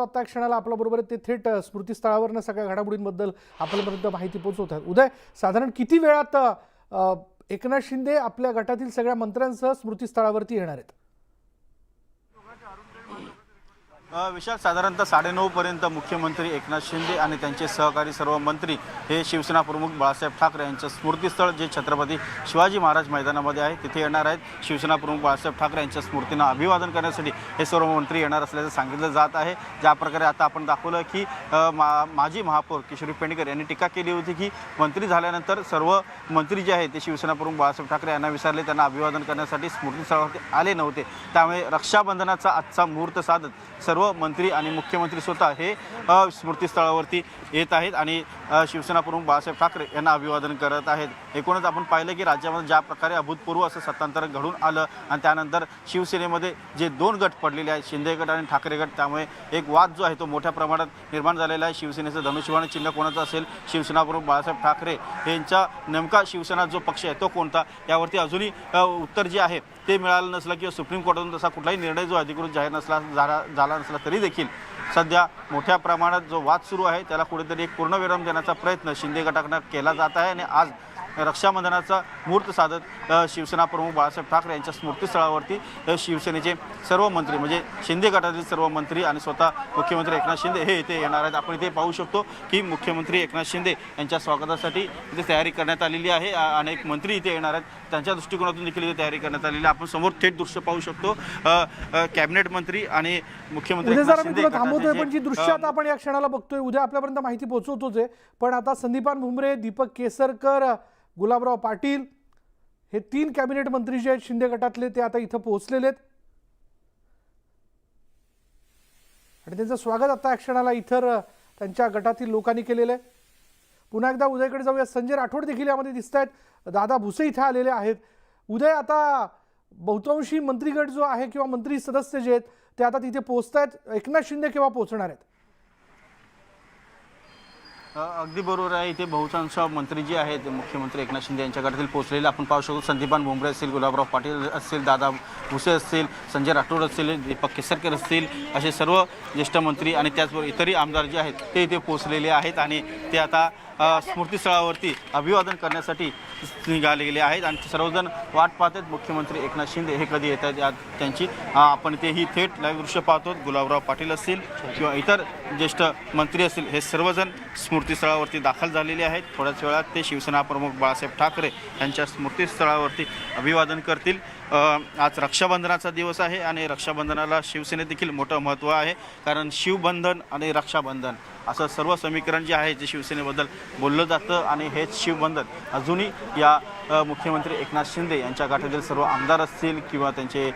आता क्षणाला आपल्याबरोबर ते थेट स्मृतीस्थळावरनं सगळ्या घडामोडींबद्दल आपल्यापर्यंत माहिती पोहोचवत आहेत. उदय, साधारण किती वेळात एकनाथ शिंदे आपल्या गटातील सगळ्या मंत्र्यांसह स्मृतीस्थळावरती येणार आहेत? विशाल, साधारणतः 9:30 पर्यंत मुख्यमंत्री एकनाथ शिंदे आणि त्यांचे सहकारी सर्व मंत्री हे शिवसेना प्रमुख बाळासाहेब ठाकरे यांचं स्मृतीस्थळ जे छत्रपती शिवाजी महाराज मैदानामध्ये आहे तिथे येणार आहेत. शिवसेना प्रमुख बाळासाहेब ठाकरे यांच्या स्मृतींना अभिवादन करण्यासाठी हे सर्व मंत्री येणार असल्याचं सांगितलं जात आहे. ज्या प्रकारे आता आपण दाखवलं की माजी महापौर किशोरी पेडणेकर यांनी टीका केली होती की मंत्री झाल्यानंतर सर्व मंत्री जे आहेत ते शिवसेना प्रमुख बाळासाहेब ठाकरे यांना विसरले, त्यांना अभिवादन करण्यासाठी स्मृतीस्थळावरती आले नव्हते. त्यामुळे रक्षाबंधनाचा आजचा मुहूर्त साधत सर्व मंत्री आणि मुख्यमंत्री स्वतः हे स्मृतीस्थळावरती येत आहेत आणि शिवसेना प्रमुख बाळासाहेब ठाकरे यांना अभिवादन करत आहेत. एकूणच आपण पाहिलं की राज्यामध्ये ज्या प्रकारे अभूतपूर्व असं सत्तांतर घडून आलं आणि त्यानंतर शिवसेनेमध्ये जे 2 गट पडलेले आहेत, शिंदे गट आणि ठाकरे गट, त्यामुळे एक वाद जो आहे तो मोठ्या प्रमाणात निर्माण झालेला आहे. शिवसेनेचं धनुष्यबाण चिन्ह कोणाचं असेल, शिवसेना प्रमुख बाळासाहेब ठाकरे यांचा नेमका शिवसेना जो पक्ष आहे तो कोणता, यावरती अजूनही उत्तर जे आहे ते मिळालं नसलं किंवा सुप्रीम कोर्टातून तसा कुठलाही निर्णय जो अधिकृत जाहीर झाला नसला तरी देखील सध्या मोठ्या प्रमाणात जो वाद सुरू आहे त्याला कुठेतरी एक पूर्णविराम देण्याचा प्रयत्न शिंदे गटाकडून केला जात आहे. आणि आज रक्षाबंधनाचा मुहूर्त साधत शिवसेना प्रमुख बाळासाहेब ठाकरे यांच्या स्मृतीस्थळावरती शिवसेनेचे सर्व मंत्री म्हणजे शिंदे गटातील सर्व मंत्री आणि स्वतः मुख्यमंत्री एकनाथ शिंदे हे इथे येणार आहेत. आपण इथे पाहू शकतो की मुख्यमंत्री एकनाथ शिंदे यांच्या स्वागतासाठी इथे तयारी करण्यात आलेली आहे. अनेक मंत्री इथे येणार आहेत, त्यांच्या दृष्टिकोनातून देखील इथे तयारी करण्यात आलेली आहे. आपण समोर थेट दृश्य पाहू शकतो. कॅबिनेट मंत्री आणि मुख्यमंत्री एकनाथ शिंदे थांबवतोय, पण जी दृश्य आता आपण या क्षणाला बघतोय, उद्या आपल्यापर्यंत माहिती पोहोचवतोच आहे. पण आता संदीपान भुमरे, दीपक केसरकर, गुलाबराव पाटील हे 3 कॅबिनेट मंत्री जे आहेत शिंदे गटातले ते आता इथं पोहोचलेले आहेत आणि त्यांचं स्वागत आता या क्षणाला इतर त्यांच्या गटातील लोकांनी केलेलं आहे. पुन्हा एकदा उदयकडे जाऊया. संजय राठोड देखील यामध्ये दिसत आहेत, दादा भुसे इथे आलेले आहेत. उदय, आता बहुतांशी मंत्रीगट जो आहे किंवा मंत्री सदस्य जे आहेत ते आता तिथे पोहोचत आहेत. एकनाथ शिंदे केव्हा पोहोचणार आहेत? अगदी बरोबर आहे. इथे बहुतांश मंत्री जे आहेत मुख्यमंत्री एकनाथ शिंदे यांच्या गटातील पोहोचलेले आपण पाहू शकतो. संदीपान भुमरे असतील, गुलाबराव पाटील असतील, दादा भुसे असतील, संजय राठोड असतील, दीपक केसरकर असतील, असे सर्व ज्येष्ठ मंत्री आणि त्याचबरोबर इतरही आमदार जे आहेत ते इथे पोहोचलेले आहेत आणि ते आता स्मृतीस्थळावरती अभिवादन करण्यासाठी निघाले गेले आहेत आणि सर्वजण वाट पाहत आहेत मुख्यमंत्री एकनाथ शिंदे हे कधी येत आहेत त्यांची. आपण इथे ही थेट लाईव्ह दृश्य पाहतो. गुलाबराव पाटील असतील किंवा इतर ज्येष्ठ मंत्री असतील हे सर्वजण स्मृतीस्थळावरती दाखल झालेले आहेत. थोड्याच वेळात ते शिवसेना प्रमुख बाळासाहेब ठाकरे यांच्या स्मृतीस्थळावरती अभिवादन करतील. आज रक्षाबंधनाचा दिवस आहे आणि रक्षाबंधनाला शिवसेनेत देखील मोठं महत्त्व आहे, कारण शिवबंधन आणि रक्षाबंधन असं सर्व समीकरण जे आहे जे शिवसेनेबद्दल बोललं जातं आणि हेच शिवबंधन अजूनही या मुख्यमंत्री एकनाथ शिंदे यांच्या गाठातील सर्व आमदार असतील किंवा त्यांचे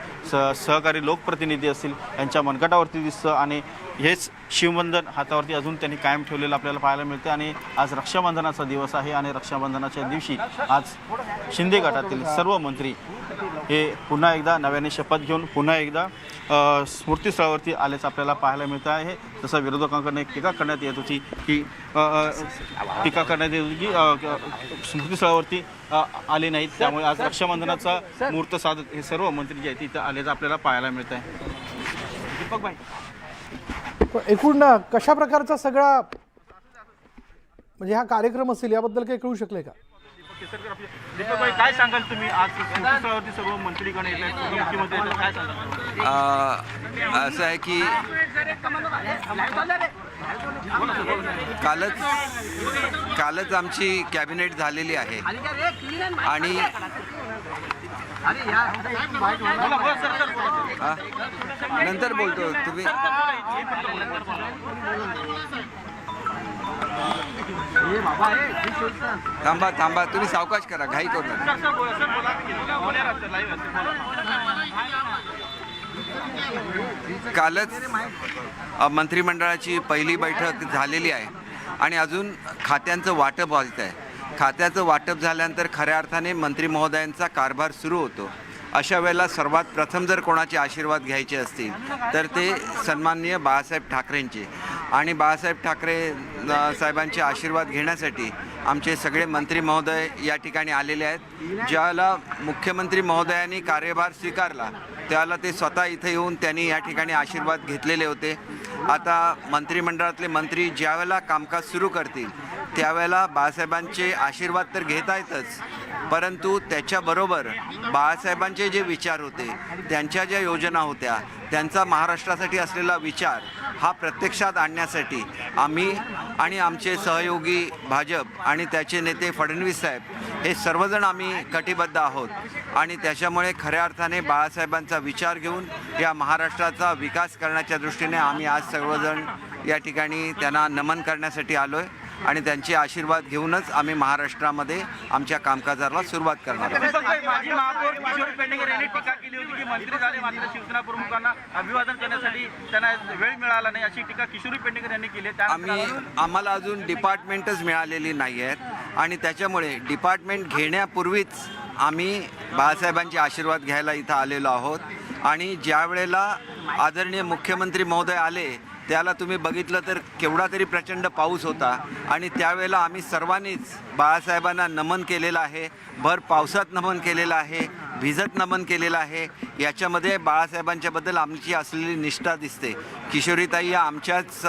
सहकारी लोकप्रतिनिधी असतील यांच्या मनगटावरती दिसतं आणि हेच शिवबंधन हातावरती अजून त्यांनी कायम ठेवलेलं आपल्याला पाहायला मिळते. आणि आज रक्षाबंधनाचा दिवस आहे आणि रक्षाबंधनाच्या दिवशी आज शिंदे गटातील सर्व मंत्री हे पुन्हा एकदा नव्याने शपथ घेऊन पुन्हा एकदा स्मृतीस्थळावरती आल्याचं आपल्याला पाहायला मिळतं आहे. जसं विरोधकांकडून एक टीका करण्यात येत होती की स्मृतीस्थळावरती आले नाहीत, त्यामुळे आज रक्षाबंधनाचा मुहूर्त साधत हे सर्व मंत्री जे आहेत तिथं आल्याचं आपल्याला पाहायला मिळत आहे. दीपक भाई, एकूण कशा प्रकारचा सगळा म्हणजे हा कार्यक्रम असेल याबद्दल काही कळू शकले का? दीपक भाई, काय सांगाल तुम्ही? आज स्मृतीस्थळावरती सर्व मंत्रीगण येत आहेत, मुख्यमंत्री येत आहेत, काय सांगाल? असं आहे की कालच आमची कॅबिनेट झालेली आहे आणि नंतर बोलतो तुम्ही. थांबा तुम्ही सावकाश करा, घाई करू नका. कालच मंत्रिमंडळाची पहिली बैठक झालेली आहे आणि अजून खात्यांचं वाटप व्हायचं आहे. खात्याचं वाटप झाल्यानंतर खऱ्या अर्थाने मंत्री महोदयांचा कारभार सुरू होतो. अशा वेळेला सर्वात प्रथम जर कोणाचे आशीर्वाद घ्यायचे असतील तर ते सन्माननीय बाळासाहेब ठाकरेंचे आणि बाळासाहेब ठाकरे साहेबांचे आशीर्वाद घेण्यासाठी आमचे सगळे मंत्री महोदय या ठिकाणी आलेले आहेत. ज्याला मुख्यमंत्री महोदयांनी कार्यभार स्वीकारला त्याला ते स्वतः इथे येऊन त्यांनी या ठिकाणी आशीर्वाद घेतलेले होते आता मंत्रिमंडळातले मंत्री ज्यावेळेला कामकाज सुरू करतील त्यावेळेला बाळासाहेबांचे आशीर्वाद तर घेता येतच, परंतु त्याच्याबरोबर बाळासाहेबांचे जे विचार होते, त्यांच्या ज्या योजना होत्या, त्यांचा महाराष्ट्रासाठी असलेला विचार हा प्रत्यक्षात आणण्यासाठी आम्ही आणि आमचे सहयोगी भाजप आणि त्याचे नेते फडणवीस साहेब हे सर्वजण आम्ही कटिबद्ध आहोत आणि त्याच्यामुळे खऱ्या अर्थाने बाळासाहेबांचा विचार घेऊन या महाराष्ट्राचा विकास करण्याच्या दृष्टीने आम्ही आज सर्वजण या ठिकाणी त्यांना नमन करण्यासाठी आलो आहे आणि त्यांचे आशीर्वाद घेऊनच आम्ही महाराष्ट्रामध्ये आमच्या कामकाजाला सुरुवात करणार आहोत. माजी महापौर किशोरी पेडणेकर यांनी टीका केली होती की मंत्री झाले मात्र शिवसेना प्रमुखांना अभिवादन करण्यासाठी त्यांना वेळ मिळाला नाही, अशी टीका किशोरी पेडणेकर यांनी केली आहे. आम्हाला अजून डिपार्टमेंटच मिळालेली नाही आहेत आणि त्याच्यामुळे डिपार्टमेंट घेण्यापूर्वीच आम्ही बाळासाहेबांचे आशीर्वाद घ्यायला इथं आलेलो आहोत आणि ज्या वेळेला आदरणीय मुख्यमंत्री महोदय आले त्याला तुम्ही बघितलं तर केवढा तरी प्रचंड पाऊस होता आणि त्यावेळेला आम्ही सर्वांनीच बाळासाहेबांना नमन केलेलं आहे, भर पावसात नमन केलेलं आहे, भिजत नमन केलेलं आहे. याच्यामध्ये बाळासाहेबांच्याबद्दल आमची असलेली निष्ठा दिसते. किशोरीताई या आमच्याच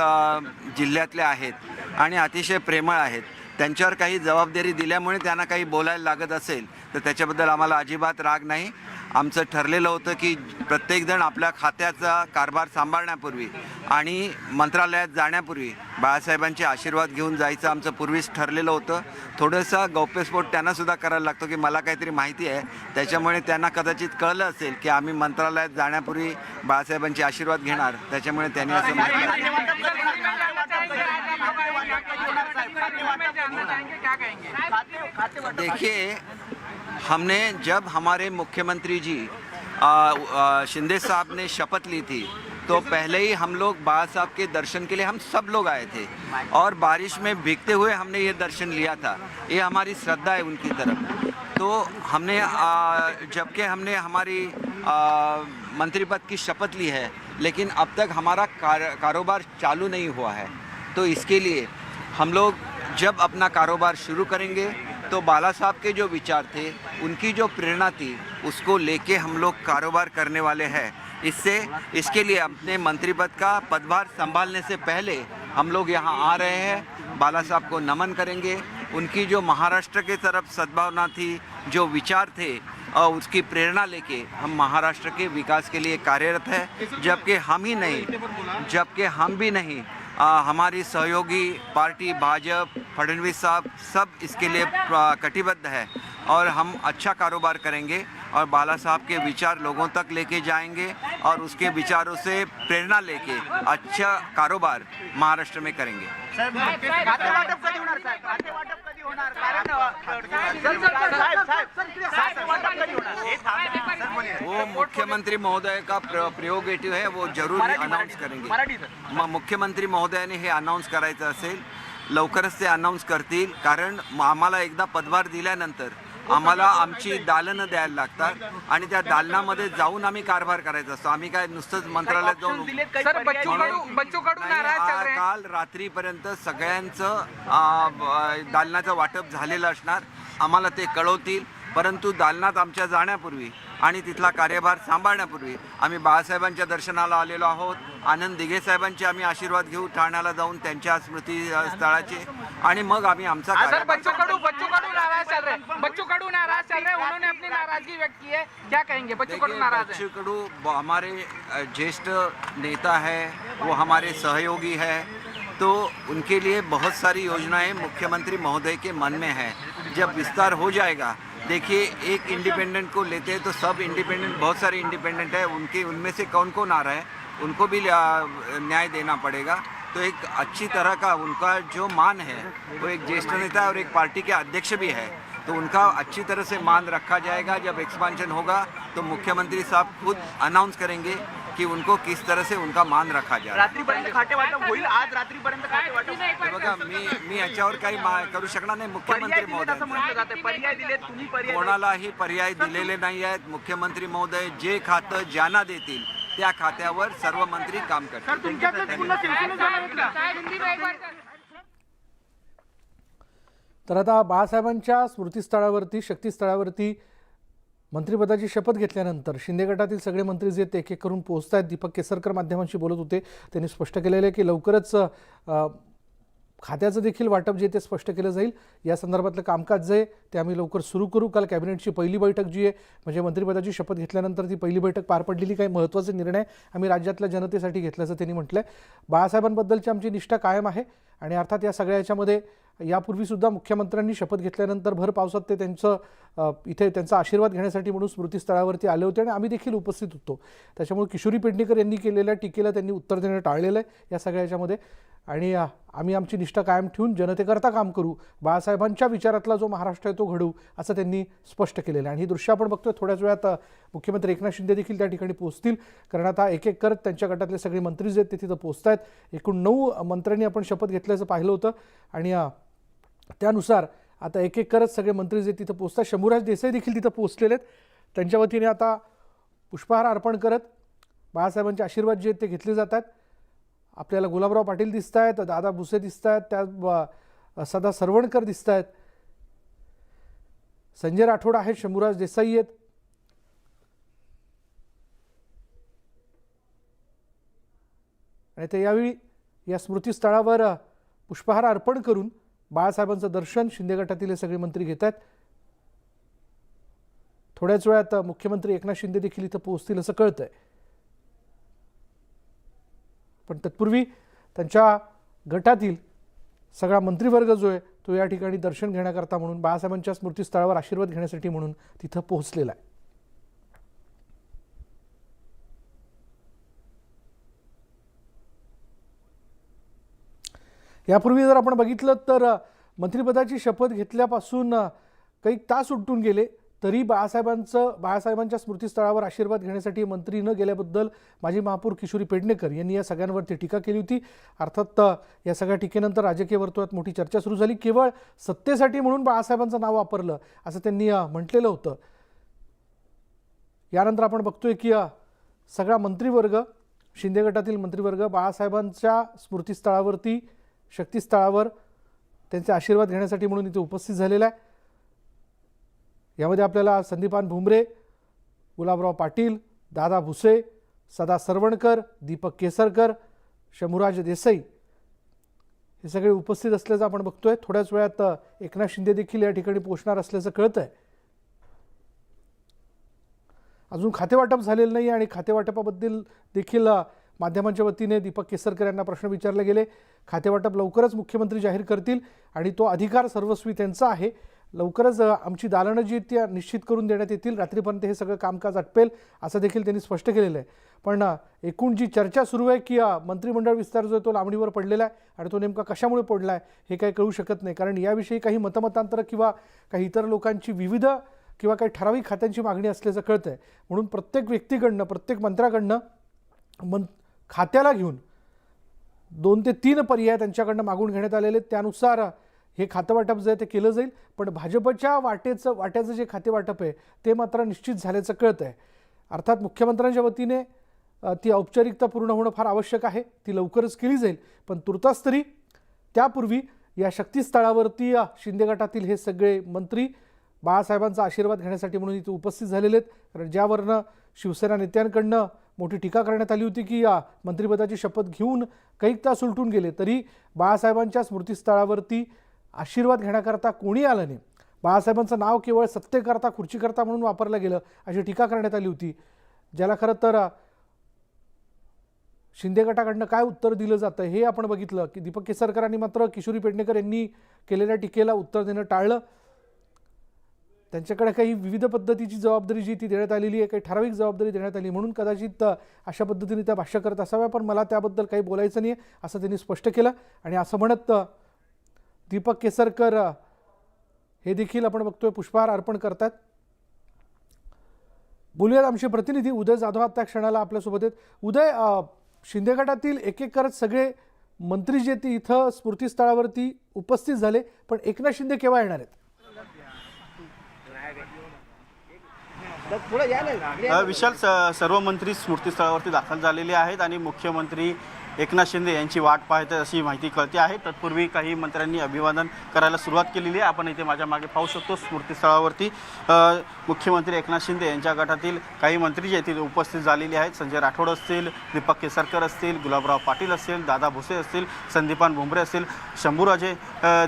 जिल्ह्यातल्या आहेत आणि अतिशय प्रेमळ आहेत. त्यांच्यावर काही जबाबदारी दिल्यामुळे त्यांना काही बोलायला लागत असेल तर त्याच्याबद्दल आम्हाला अजिबात राग नाही. आमचं ठरलेलं होतं की प्रत्येकजण आपल्या खात्याचा कारभार सांभाळण्यापूर्वी आणि मंत्रालयात जाण्यापूर्वी बाळासाहेबांचे आशीर्वाद घेऊन जायचं आमचं पूर्वीच ठरलेलं होतं. थोडंसं गौप्यस्फोट त्यांनासुद्धा करायला लागतो की मला काहीतरी माहिती आहे, त्याच्यामुळे त्यांना कदाचित कळलं असेल की आम्ही मंत्रालयात जाण्यापूर्वी बाळासाहेबांचे आशीर्वाद घेणार, त्याच्यामुळे त्यांनी असं देखिए, हमने जब हमारे मुख्यमंत्री जी शिंदे साहब ने शपथ ली थी तो पहले ही हम लोग बाबा साहब के दर्शन के लिए हम सब लोग आए थे और बारिश में भीगते हुए हमने ये दर्शन लिया था. ये हमारी श्रद्धा है उनकी तरफ. तो हमने जबकि हमने हमारी मंत्री पद की शपथ ली है लेकिन अब तक हमारा कारोबार चालू नहीं हुआ है, तो इसके लिए हम लोग जब अपना कारोबार शुरू करेंगे तो बाला साहब के जो विचार थे, उनकी जो प्रेरणा थी, उसको लेके हम लोग कारोबार करने वाले हैं. इसके लिए अपने मंत्री पद का पदभार संभालने से पहले हम लोग यहाँ आ रहे हैं, बाला साहब को नमन करेंगे. उनकी जो महाराष्ट्र के तरफ सद्भावना थी, जो विचार थे, और उसकी प्रेरणा लेके हम महाराष्ट्र के विकास के लिए कार्यरत है. जबकि हम भी नहीं हमारी सहयोगी पार्टी भाजपा फडणवीस साहब सब इसके लिए कटिबद्ध है और हम अच्छा कारोबार करेंगे और बाला साहब के विचार लोगों तक लेके जाएंगे और उसके विचारों से प्रेरणा लेके अच्छा कारोबार महाराष्ट्र में करेंगे. वो मुख्यमंत्री महोदय का प्रिरोगेटिव्ह है, वो जरूर अनाउन्स करेंगे. मुख्यमंत्री महोदयाने हे अनाउन्स करायचं असेल लवकरच ते अनाउन्स करतील, कारण आम्हाला एकदा पदभार दिल्यानंतर आम्हाला आमची दालनं द्यायला लागतात आणि त्या दालनामध्ये जाऊन आम्ही कारभार करायचा असतो. आम्ही काय नुसतंच मंत्रालयात जाऊन काल रात्रीपर्यंत सगळ्यांचं दालनाचं वाटप झालेलं असणार. आम्हाला ते कळवतील, परंतु दालनात आमच्या जाण्यापूर्वी आणि तिथला कार्यभार सांभाळण्यापूर्वी आम्ही बाळासाहेबांच्या दर्शनाला आलेलो आहोत. आनंद दिघे साहेबांचे आम्ही आशीर्वाद घेऊ ठाण्याला जाऊन त्यांच्या स्मृती स्थळाचे आणि मग आम्ही आमचा बच्चू कडू नाराज चल रहे, उन्होंने अपनी नाराजगी व्यक्त की है, क्या कहेंगे? बच्चू कडू नाराज है. बच्चू कडू हमारे ज्येष्ठ नेता है, वो हमारे सहयोगी है, तो उनके लिए बहुत सारी योजनाएं मुख्यमंत्री महोदय के मन में है. जब विस्तार हो जाएगा, देखिए एक इंडिपेंडेंट को लेते हैं तो सब इंडिपेंडेंट, बहुत सारे इंडिपेंडेंट है, उनमें से कौन कौन आ रहा है उनको भी न्याय देना पड़ेगा. तो एक अच्छी तरह का उनका जो मान है, वो एक ज्येष्ठ नेता है और एक पार्टी के अध्यक्ष भी है, तो उनका अच्छी तरह से मान रखा जाएगा. जब एक्सपांशन होगा तो मुख्यमंत्री साहब खुद अनाउंस करेंगे की उनको किस तरह से उनका मान रखा जाए. रात्रीपर्यंत खाते वाटप होईल, आज रात्रीपर्यंत खाते वाटप. बघा, मी याच्यावर काही करू शकणार नाही. मुख्यमंत्री महोदय पर्याय दिले, तुम्ही पर्याय कोणालाही पर्याय दिलेले नाही आहेत. मुख्यमंत्री महोदय जे खातं ज्यांना देतील त्या खात्यावर सर्व मंत्री काम करतील. तर आता बाळासाहेबांच्या स्मृतीस्थळावरती, शक्तीस्थळावरती मंत्रिपदाची शपथ घेतल्यानंतर शिंदे गटातील सगळे मंत्री जे ते एक एक करून पोहोचत आहेत. दीपक केसरकर माध्यमांशी बोलत होते. त्यांनी स्पष्ट केलेलं आहे की लवकरच खात्याचं देखील वाटप जे ते स्पष्ट केलं जाईल. या संदर्भातलं कामकाज जे ते आम्ही लवकर सुरू करू. काल कॅबिनेटची पहिली बैठक जी आहे म्हणजे मंत्रिपदाची शपथ घेतल्यानंतर ती पहिली बैठक पार पडलेली. काही महत्त्वाचे निर्णय आम्ही राज्यातल्या जनतेसाठी घेतल्याचं त्यांनी म्हटलं आहे. बाळासाहेबांबद्दलची आमची निष्ठा कायम आहे आणि अर्थात या सगळ्या याच्यामध्ये यापूर्वीसुद्धा मुख्यमंत्र्यांनी शपथ घेतल्यानंतर भर पावसात ते इथे त्यांचा आशीर्वाद घेण्यासाठी म्हणून स्मृतीस्थळावरती आले होते आणि आम्ही देखील उपस्थित होतो. त्याच्यामुळे किशोरी पेडणेकर यांनी केलेल्या टीकेला त्यांनी उत्तर देणं टाळलेलं आहे या सगळ्या याच्यामध्ये. आणि आम्ही आमची निष्ठा कायम ठेवून जनतेकरता काम करू, बाळासाहेबांच्या विचारातला जो महाराष्ट्र आहे तो घडवू असं त्यांनी स्पष्ट केलेलं आहे. आणि ही दृश्य आपण बघतोय. थोड्याच वेळात मुख्यमंत्री एकनाथ शिंदे देखील त्या ठिकाणी पोहोचतील, कारण आता एक एक करत त्यांच्या गटातले सगळे मंत्री जे आहेत ते तिथं पोहोचत आहेत. एकूण 9 मंत्र्यांनी आपण शपथ घेतल्याचं पाहिलं होतं आणि त्यानुसार आता एक एक करत सगळे मंत्री जे तिथं पोहोचतात. शंभूराज देसाई देखील तिथं पोहोचलेले आहेत. त्यांच्या वतीने आता पुष्पहार अर्पण करत बाळासाहेबांचे आशीर्वाद जे आहेत ते घेतले जातात. आपल्याला गुलाबराव पाटील दिसत आहेत, दादा भुसे दिसत आहेत, त्या सदा सरवणकर दिसत आहेत, संजय राठोड आहेत, शंभूराज देसाई आहेत. आणि ते यावेळी या स्मृतीस्थळावर पुष्पहार अर्पण करून बाळासाहेबांचं दर्शन शिंदे गटातील हे सगळे मंत्री घेत आहेत. थोड्याच वेळात मुख्यमंत्री एकनाथ शिंदे देखील इथं पोहोचतील असं कळतंय. पण तत्पूर्वी त्यांच्या गटातील सगळा मंत्रिवर्ग जो आहे तो या ठिकाणी दर्शन घेण्याकरता म्हणून बाळासाहेबांच्या स्मृतीस्थळावर आशीर्वाद घेण्यासाठी म्हणून तिथं पोहोचलेला आहे. यापूर्वी जर आपण बघितलं तर मंत्रिपदाची शपथ घेतल्यापासून काही तास उलटून गेले तरी बाळासाहेबांच्या स्मृतीस्थळावर आशीर्वाद घेण्यासाठी मंत्री न गेल्याबद्दल माजी महापौर किशोरी पेडणेकर यांनी या सगळ्यांवरती टीका केली होती. अर्थात या सगळ्या टीकेनंतर राजकीय वर्तुळात मोठी चर्चा सुरू झाली. केवळ सत्तेसाठी म्हणून बाळासाहेबांचं नाव वापरलं असं त्यांनी म्हटलेलं होतं. यानंतर आपण बघतोय की सगळा मंत्रिवर्ग, शिंदे गटातील मंत्रिवर्ग बाळासाहेबांच्या स्मृतीस्थळावरती, शक्तीस्थळावर त्यांचे आशीर्वाद घेण्यासाठी म्हणून इथे उपस्थित झालेला आहे. यामध्ये आपल्याला संदीपान भुमरे, गुलाबराव पाटील, दादा भुसे, सदा सरवणकर, दीपक केसरकर, शंभूराज देसाई हे सगळे उपस्थित असल्याचं आपण बघतोय. थोड्याच वेळात एकनाथ शिंदे देखील या ठिकाणी पोहोचणार असल्याचं कळत आहे. अजून खातेवाटप झालेलं नाही आणि खातेवाटपाबद्दल देखील माध्यमांच्या वतीने दीपक केसरकर यांना प्रश्न विचारले गेले. खातेवाटप लवकरच मुख्यमंत्री जाहीर करतील आणि तो अधिकार सर्वस्वी त्यांचा आहे. लवकरच आमची दालनं जी ती निश्चित करून देण्यात येतील, रात्रीपर्यंत हे सगळं कामकाज आटपेल असं देखील त्यांनी स्पष्ट केलेलं आहे. पण एकूण जी चर्चा सुरू आहे की मंत्रिमंडळ विस्तार जो आहे तो लांबणीवर पडलेला आहे आणि तो नेमका कशामुळे पडला आहे हे काही कळू शकत नाही, कारण याविषयी काही मतमतांतर किंवा काही इतर लोकांची विविध किंवा काही ठराविक खात्यांची मागणी असल्याचं कळतं आहे. म्हणून प्रत्येक व्यक्तीकडनं, प्रत्येक मंत्र्याकडनं खात्याला घेऊन 2 ते 3 पर्याय त्यांच्याकडनं मागून घेण्यात आलेले. त्यानुसार हे खातेवाटप जे आहे ते केलं जाईल. पण भाजपच्या वाट्याचं जे खातेवाटप आहे ते मात्र निश्चित झाल्याचं कळतं आहे. अर्थात मुख्यमंत्र्यांच्या वतीने ती औपचारिकता पूर्ण होणं फार आवश्यक आहे, ती लवकरच केली जाईल. पण तुर्तास तरी त्यापूर्वी या शक्तीस्थळावरती शिंदे गटातील हे सगळे मंत्री बाळासाहेबांचा आशीर्वाद घेण्यासाठी म्हणून इथे उपस्थित झालेले आहेत. कारण ज्यावरनं शिवसेना नेत्यांकडनं मोठी टीका करण्यात आली होती की मंत्रिपदाची शपथ घेऊन काही तास उलटून गेले तरी बाळासाहेबांच्या स्मृतीस्थळावरती आशीर्वाद घेण्याकरता कोणी आलं नाही, बाळासाहेबांचं नाव केवळ सत्तेकरता, खुर्चीकरता म्हणून वापरलं गेलं अशी टीका करण्यात आली होती. ज्याला खरं तर शिंदे गटाकडनं काय उत्तर दिलं जातं हे आपण बघितलं की दीपक केसरकरांनी मात्र किशोरी पेडणेकर यांनी केलेल्या टीकेला उत्तर देणं टाळलं. त्यांच्याकडे काही विविध पद्धतीची जबाबदारी जी ती देण्यात आलेली आहे, काही ठराविक जबाबदारी देण्यात आली म्हणून कदाचित अशा पद्धतीने त्या भाष्य करत असाव्या. पण मला त्याबद्दल काही बोलायचं नाही आहे असं त्यांनी स्पष्ट केलं. आणि असं म्हणत दीपक केसरकर हे देखील आपण बघतोय पुष्पहार अर्पण करतात. बोलूयात आमचे प्रतिनिधी उदय जाधव आता क्षणाला आपल्यासोबत आहेत. उदय, शिंदे गटातील एक एक करत सगळे मंत्री जे ते इथं स्मृतीस्थळावरती उपस्थित झाले, पण एकनाथ शिंदे केव्हा येणार आहेत? विशाल, सर्व मंत्री स्मृतीस्थळावरती दाखल झालेले आहेत आणि मुख्यमंत्री एकनाथ शिंदे यांची वाट पाहत आहेत अशी माहिती कळते आहे. तत्पूर्वी काही मंत्र्यांनी अभिवादन करायला सुरुवात केलेली आहे. आपण इथे माझ्या मागे पाहू शकतो स्मृतीस्थळावरती मुख्यमंत्री एकनाथ शिंदे यांच्या गटातील काही मंत्री जे तिथे उपस्थित झालेले आहेत. संजय राठोड असतील, दीपक केसरकर असतील, गुलाबराव पाटील असतील, दादा भुसे असतील, संदीपान भुमरे असतील, शंभूराजे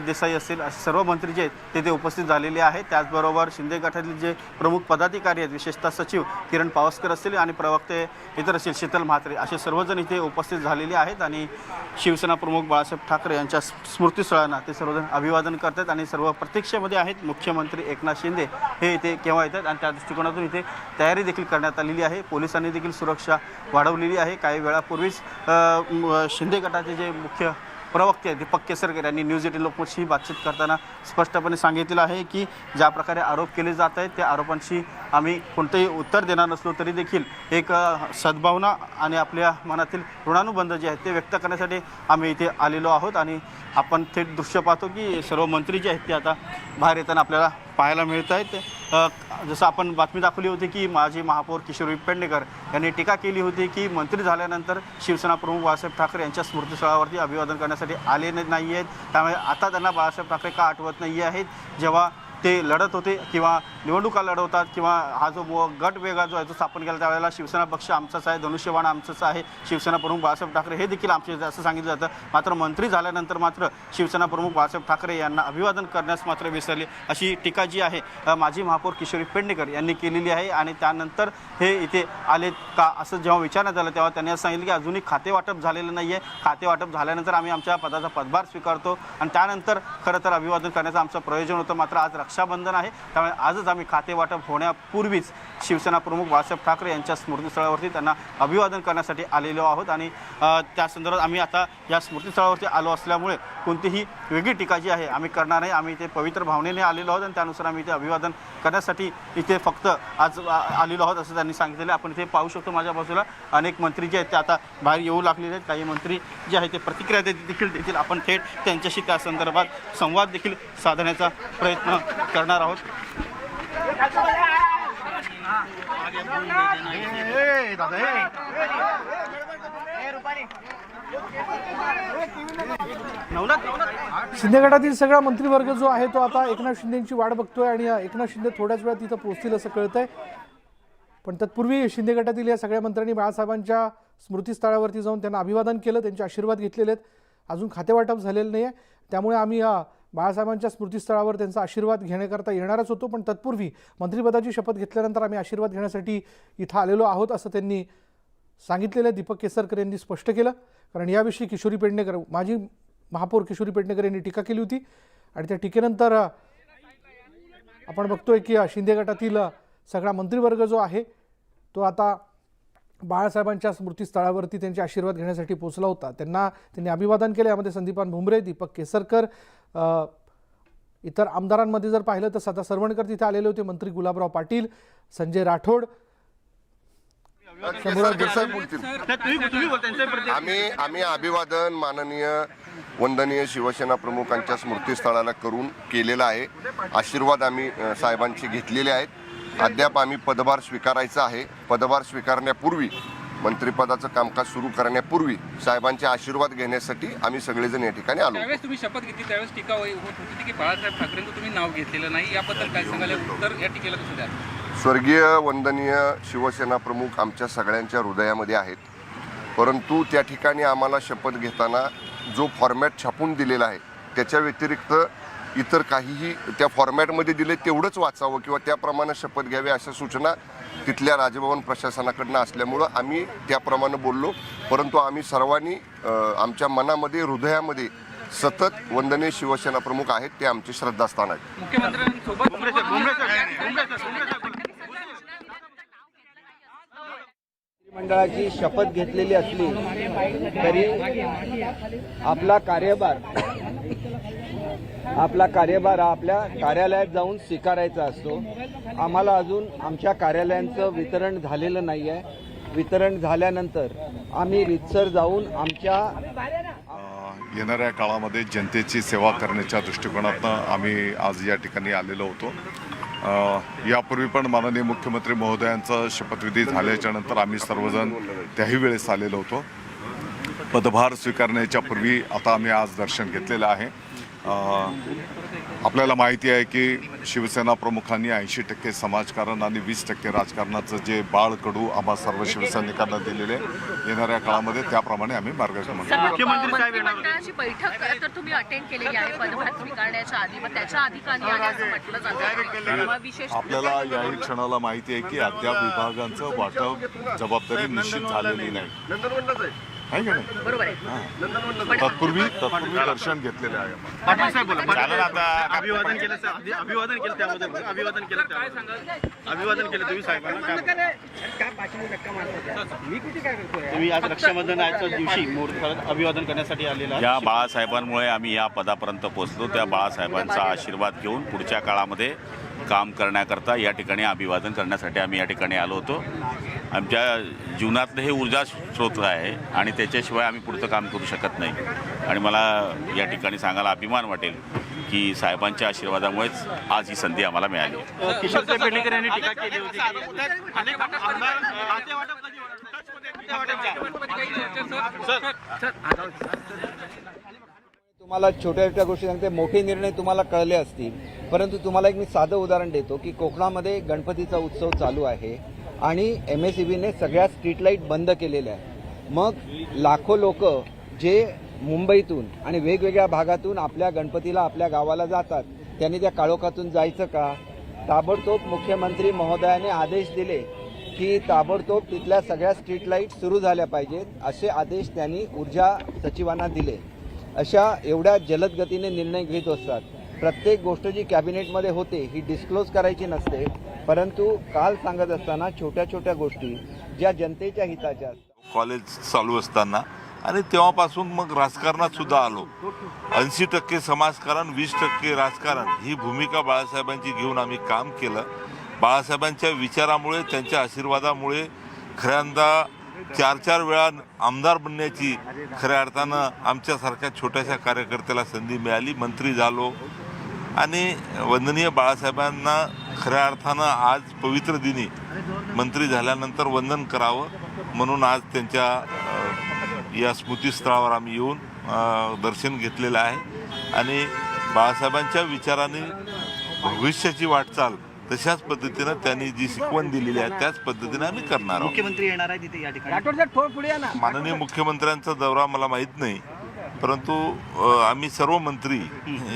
देसाई असतील, असे सर्व मंत्री जे आहेत तिथे उपस्थित झालेले आहेत. त्याचबरोबर शिंदे गटातील जे प्रमुख पदाधिकारी आहेत, विशेषतः सचिव किरण पावसकर असतील आणि प्रवक्ते इतर असतील शीतल म्हात्रे, असे सर्वजण इथे उपस्थित झालेले आहेत आणि शिवसेना प्रमुख बाळासाहेब ठाकरे यांच्या स्मृतीस्थळांना ते सर्वजण अभिवादन करतात आणि सर्व प्रतीक्षेमध्ये आहेत. मुख्यमंत्री एकनाथ शिंदे हे इथे केव्हा येतात आणि त्या दृष्टिकोनातून इथे तयारी देखील करण्यात आलेली आहे. पोलिसांनी देखील सुरक्षा वाढवलेली आहे. काही वेळापूर्वीच शिंदे गटाचे जे मुख्य प्रवक्ते दीपक केसरकर यांनी न्यूज 18 लोकमतशी बातचीत करताना स्पष्टपणे सांगितलेलं आहे की ज्या प्रकारे आरोप केले जात आहेत त्या आरोपांशी आम्ही कोणतेही उत्तर देणार नसलो तरी देखील एक सद्भावना आणि आपल्या मनातील ऋणानुबंध जे आहेत ते व्यक्त करण्यासाठी आम्ही इथे आलेलो आहोत. आणि आपण थेट दृश्य पाहतो की सर्व मंत्री जे आहेत ते आता बाहेर येताना आपल्याला पाहायला मिळत आहेत. जसं आपण बातमी दाखवली होती की माजी महापौर किशोरी पेडणेकर यांनी टीका केली होती की मंत्री झाल्यानंतर शिवसेना प्रमुख बाळासाहेब ठाकरे यांच्या स्मृतीस्थळावरती अभिवादन करण्यासाठी आले नाही आहेत. त्यामुळे आता त्यांना बाळासाहेब ठाकरे का आठवत नाही आहेत. जेव्हा ते लढत होते किंवा निवडणुका लढवतात किंवा हा जो गट वेगळा जो आहे तो स्थापन केला त्यावेळेला शिवसेना पक्ष आमचाच आहे, धनुष्यबाण आमचंच आहे, शिवसेना प्रमुख बाळासाहेब ठाकरे हे देखील आमचे असं सांगितलं जातं. मात्र मंत्री झाल्यानंतर मात्र शिवसेना प्रमुख बाळासाहेब ठाकरे यांना अभिवादन करण्यास मात्र विसरले अशी टीका जी आहे माजी महापौर किशोरी पेडणेकर यांनी केलेली आहे. आणि त्यानंतर हे इथे आलेत का असं जेव्हा विचारण्यात आलं तेव्हा त्यांनी असं सांगितलं की अजूनही खाते वाटप झालेलं नाही आहे. खाते वाटप झाल्यानंतर आम्ही आमच्या पदाचा पदभार स्वीकारतो आणि त्यानंतर खरं तर अभिवादन करण्याचं आमचं प्रयोजन होतं. मात्र आज रक्षाबंधन आहे त्यामुळे आजच आम्ही खाते वाटप होण्यापूर्वीच शिवसेना प्रमुख बाळासाहेब ठाकरे यांच्या स्मृतीस्थळावरती त्यांना अभिवादन करण्यासाठी आलेलो आहोत. आणि त्या संदर्भात आम्ही आता या स्मृतीस्थळावरती आलो असल्यामुळे कोणतीही वेगळी टीका जी आहे आम्ही करणार नाही. आम्ही इथे पवित्र भावनेने आलेलो आहोत आणि त्यानुसार आम्ही इथे अभिवादन करण्यासाठी इथे फक्त आज आलेलो आहोत असं त्यांनी सांगितलेलं. आपण इथे पाहू शकतो माझ्या बाजूला अनेक मंत्री जे आहेत ते आता बाहेर येऊ लागलेले आहेत. काही मंत्री जे आहेत ते प्रतिक्रिया देखील देतील. आपण थेट त्यांच्याशी त्या संदर्भात संवाद देखील साधण्याचा प्रयत्न करणार आहोत. शिंदे गटातील सगळा मंत्रिवर्ग जो आहे तो आता एकनाथ शिंदेची वाट बघतोय आणि एकनाथ शिंदे थोड्याच वेळात तिथं पोहोचतील असं कळतंय. पण तत्पूर्वी शिंदे गटातील या सगळ्या मंत्र्यांनी बाळासाहेबांच्या स्मृतीस्थळावरती जाऊन त्यांना अभिवादन केलं, त्यांचे आशीर्वाद घेतलेले आहेत. अजून खातेवाटप झालेलं नाही आहे त्यामुळे आम्ही बाळासाहेबांच्या स्मृतीस्थळावर त्यांचा आशीर्वाद घेण्याकरता येणारच होतो. पण तत्पूर्वी मंत्रिपदाची शपथ घेतल्यानंतर आम्ही आशीर्वाद घेण्यासाठी इथं आलेलो आहोत असं त्यांनी सांगितलेलं. दीपक केसरकर यांनी स्पष्ट केलं कारण याविषयी किशोरी पेडणेकर माजी महापौर किशोरी पेडणेकर यांनी टीका केली होती आणि त्या टीकेनंतर आपण बघतोय की शिंदे गटातील सगळा मंत्रिवर्ग जो आहे तो आता बाळासाहेबांच्या स्मृतीस्थळावरती त्यांचे आशीर्वाद घेण्यासाठी पोहोचला होता. त्यांनी अभिवादन केलं. यामध्ये संदीपान भुमरे, दीपक केसरकर, इतर आमदारांमध्ये जर पाहिलं तर सदा सरवणकर तिथे आलेले होते, मंत्री गुलाबराव पाटील, संजय राठोड, आम्ही अभिवादन माननीय वंदनीय शिवसेना प्रमुखांच्या स्मृतीस्थळाला करून केलेला आहे. आशीर्वाद आम्ही साहेबांचे घेतलेले आहेत. अद्याप आम्ही पदभार स्वीकारायचा आहे. पदभार स्वीकारण्यापूर्वी मंत्रिपदाचं कामकाज सुरू करण्यापूर्वी साहेबांचे आशीर्वाद घेण्यासाठी आम्ही सगळेजण या ठिकाणी आलो. त्यावेळेस तुम्ही शपथ घेतली त्यावेळेस टीका होत होती की बाळासाहेब ठाकरेंचं तुम्ही नाव घेतलेलं नाही, याबद्दल काय सांगाल? उत्तर या टीकेला कसं द्या? स्वर्गीय वंदनीय शिवसेना प्रमुख आमच्या सगळ्यांच्या हृदयामध्ये आहेत. परंतु त्या ठिकाणी आम्हाला शपथ घेताना जो फॉर्मॅट छापून दिलेला आहे त्याच्या व्यतिरिक्त इतर काहीही त्या फॉर्मॅटमध्ये दिले तेवढंच वाचावं किंवा त्याप्रमाणे शपथ घ्यावी अशा सूचना तिथल्या राजभवन प्रशासनाकडनं असल्यामुळं आम्ही त्याप्रमाणे बोललो. परंतु आम्ही सर्वांनी आमच्या मनामध्ये हृदयामध्ये सतत वंदनीय शिवसेना प्रमुख आहेत ते आमचे श्रद्धास्थान आहेत. मुख्यमंत्र्यांसोबत मंडळाची शपथ घेतलेली असली तरी आपला कार्यभार आपल्या कार्यालयात जाऊन स्वीकारायचा असतो. आम्हाला अजून आमच्या कार्यालयांचं वितरण झालेलं नाही आहे. वितरण झाल्यानंतर आम्ही रीतसर जाऊन आमच्या येणाऱ्या काळामध्ये जनतेची सेवा करण्याच्या दृष्टिकोनातून आम्ही आज या ठिकाणी आलेलो होतो. यापूर्वी पण माननीय मुख्यमंत्री महोदयांचा शपथविधी झाल्याच्या नंतर आम्ही सर्वजण त्याही वेळेस आलेलो होतो. पदभार स्वीकारण्याच्या पूर्वी आता आम्ही आज दर्शन घेतलेलं आहे. आपल्याला माहिती आहे की शिवसेना प्रमुखांनी 80% समाजकारण आणि 20% राजकारणाचं जे बाळकडू आम्हा सर्व शिवसैनिकांना दिलेले येणाऱ्या काळामध्ये त्याप्रमाणे आम्ही मार्गक्रमण करू. मंत्रिमंडळाची बैठक तर तुम्ही अटेंड केलेली आहे पदभार स्वीकारण्याच्या आधी, मग त्याच्या आधी का नाही आले असं म्हटलं जातं. मग विशेष आपल्याला याही क्षणाला माहिती आहे की अद्याप विभागांचं वाटप जबाबदारी निश्चित झालेली नाही, आहे का नाही? बरोबर आहे. तत्पूर्वी दर्शन घेतलेले आहे. पाटील साहेब बोला. अभिवादन केलं अभिवादन केलं त्याबद्दल अभिवादन केलं काय सांगाल? अभिवादन केलं तुम्ही साहेबांना तुम्ही आज रक्षाबंधनाच्या दिवशी मुहूर्त अभिवादन करण्यासाठी आलेला या बाळासाहेबांमुळे आम्ही या पदापर्यंत पोहोचलो. त्या बाळासाहेबांचा आशीर्वाद घेऊन पुढच्या काळामध्ये काम करण्याकरता या ठिकाणी अभिवादन करण्यासाठी आम्ही या ठिकाणी आलो होतो. आमच्या जीवनातलं हे ऊर्जा स्रोत आहे आणि त्याच्याशिवाय आम्ही पुढचं काम करू शकत नाही. आणि मला या ठिकाणी सांगायला अभिमान वाटेल की साहेबांच्या आशीर्वादामुळेच आज ही संधी आम्हाला मिळाली. किशोर पेडणेकर यांनी टीका केली होती की अनेक आमदार खातेवाटप कधी तुम्हाला छोट्या छोट्या गोष्टी सांगते, मोठे निर्णय तुम्हाला कळले असतील, परंतु तुम्हाला एक मी साधं उदाहरण देतो की कोकणामध्ये गणपतीचा उत्सव चालू आहे आणि MSEBने सगळ्या स्ट्रीट लाईट बंद केलेल्या आहे. मग लाखो लोक जे मुंबईतून आणि वेगवेगळ्या भागातून आपल्या गणपतीला आपल्या गावाला जातात, त्यांनी त्या काळोखातून जायचं का? ताबडतोब मुख्यमंत्री महोदयाने आदेश दिले की ताबडतोब तिथल्या सगळ्या स्ट्रीट लाईट सुरू झाल्या पाहिजेत, असे आदेश त्यांनी ऊर्जा सचिवांना दिले. अशा एवढ्या जलद गतीने निर्णय घेत असतात. प्रत्येक गोष्ट जी कॅबिनेटमध्ये होते ही डिस्क्लोज करायची नसते, परंतु काल सांगत असताना छोट्या छोट्या गोष्टी ज्या जनतेच्या हिताच्या. कॉलेज चालू असताना आणि तेव्हापासून मग राजकारणात सुद्धा आलो. 80% समाजकारण 20% राजकारण ही भूमिका बाळासाहेबांची घेऊन आम्ही काम केलं. बाळासाहेबांच्या विचारामुळे त्यांच्या आशीर्वादामुळे खऱ्यांदा 4-4 वेळा आमदार बनण्याची खऱ्या अर्थानं आमच्यासारख्या छोट्याशा कार्यकर्त्याला संधी मिळाली. मंत्री झालो आणि वंदनीय बाळासाहेबांना खऱ्या अर्थानं आज पवित्र दिनी मंत्री झाल्यानंतर वंदन करावं म्हणून आज त्यांच्या या स्मृतीस्थळावर आम्ही येऊन दर्शन घेतलेलं आहे. आणि बाळासाहेबांच्या विचाराने भविष्याची वाटचाल तशाच पद्धतीनं त्यांनी जी शिकवण दिलेली आहे त्याच पद्धतीने आम्ही करणार आहोत. मुख्यमंत्री येणार आहे तिथे या ठिकाणी. माननीय मुख्यमंत्र्यांचा दौरा मला माहीत नाही, परंतु आम्ही सर्व मंत्री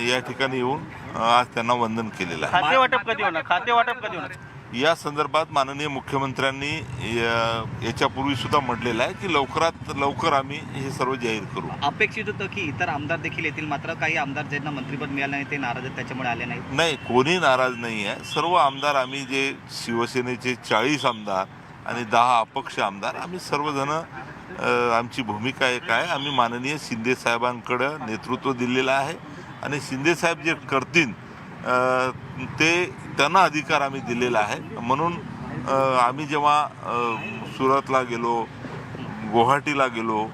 या ठिकाणी येऊन आज त्यांना वंदन केलेलं आहे. खाते वाटप कधी होणार? खाते वाटप कधी होणार? या संदर्भात माननीय मुख्यमंत्र्यांनी याच्यापूर्वी सुद्धा म्हटलेलं आहे की लवकरात लवकर आम्ही हे सर्व जाहीर करू. अपेक्षित होतं की इतर आमदार देखील येतील, मात्र काही आमदार ज्यांना मंत्रिपद मिळालं नाही ते नाराज आहेत, त्याच्यामुळे आले नाही. नाही, कोणी नाराज नाही आहे. सर्व आमदार आम्ही जे शिवसेनेचे 40 आमदार आणि 10 अपक्ष आमदार आम्ही सर्वजण आमची भूमिका एक आहे. आम्ही माननीय शिंदे साहेबांकडं नेतृत्व दिलेलं आहे आणि शिंदे साहेब जे करतील ते त्यांना अधिकार आम्ही दिलेला आहे. म्हणून आम्ही जेव्हा सुरतला गेलो, गुवाहाटीला गेलो,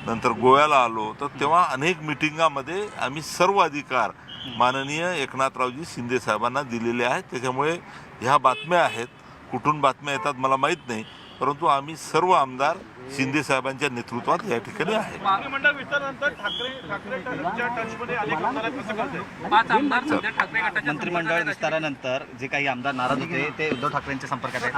नंतर गोव्याला आलो, तर तेव्हा अनेक मिटिंगामध्ये आम्ही सर्व अधिकार माननीय एकनाथरावजी शिंदे साहेबांना दिलेले आहेत. त्याच्यामुळे ह्या बातम्या आहेत, कुठून बातम्या येतात मला माहीत नाही, परंतु आम्ही सर्व आमदार शिंदे साहेबांच्या नेतृत्वात या ठिकाणी आहे. मंत्रिमंडळ विस्तारानंतर मंत्रिमंडळ विस्तारानंतर जे काही आमदार नाराज होते ते उद्धव ठाकरेंच्या संपर्कात आहेत.